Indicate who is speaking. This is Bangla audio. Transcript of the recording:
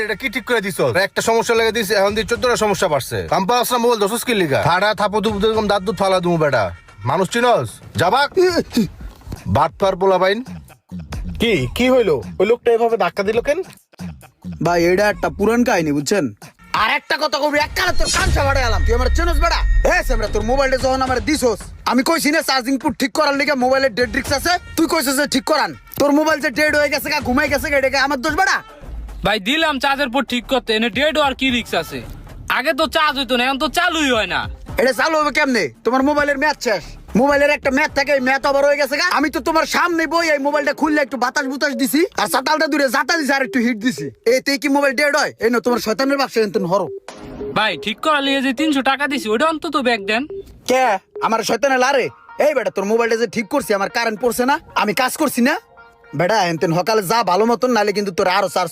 Speaker 1: এটা কি ঠিক করে দিছ? একটা সমস্যা লেগে দিছে, এখন দিয়ে 14টা সমস্যা বাড়ছে। কাম্পা আসলাম মোবাইল দোষ কি লিগা? ঠাড়া থাপো দুপ এরকম দাঁত দুধ ফালা দুমু বেটা। মানুষ চিনস? যাবাক বাট পার পোলা বাইন।
Speaker 2: কি হইলো? ওই লোকটা এভাবে ধাক্কা দিল কেন?
Speaker 3: ভাই এটা একটা পুরান কাহিনী বুঝছেন। আর একটা কথা কবি এককালে তোর কাঁচা বাড়ে এলাম, তুই আমার চেনস বেড়া। আমরা তোর মোবাইলটা যখন আমার দিছস, আমি কইছি না চার্জিং পুট ঠিক করার লিগে মোবাইলের ডেড রিক্স আছে, তুই কইছিস যে ঠিক করান। তোর মোবাইল যে ডেড হয়ে গেছে গা, ঘুমাই গেছে গা, এটা আমার দোষ বেড়া?
Speaker 4: ভাই দিলাম চার্জের পর ঠিক করতে, এনে ডেড আর কি রিক্স আছে? আগে তো চার্জ হইতো না, এখন তো চালুই হয় না।
Speaker 3: এটা চালু হবে কেমনে? তোমার মোবাইলের ম্যাচ শেষ। মোবাইলের একটা ম্যাচ থাকে, ম্যাচ ওভার হয়ে গেছে গা। আমি তো তোমার সামনে বই এই মোবাইলটা খুললে একটু বাতাস বুতাস দিছি, আর সাতালটা দূরে জাতা দিছি, আর একটু হিট দিছি। এতেই কি মোবাইল ডেড হয়? এই না তোমার শয়তানের বাক্স এনতেন হরো।
Speaker 4: ভাই ঠিক করা লিয়ে যে 300 টাকা দিছি, ওটা অন্তত ব্যাগ দেন।
Speaker 3: কে আমার শয়তানে লারে? এই বেটা তোর মোবাইলটা যে ঠিক করছি, আমার কারেন্ট পড়ছে না, আমি কাজ করছি না বেটা। এনতেন সকালে যা ভালো মতন, নালে কিন্তু তোর আরো চার্জ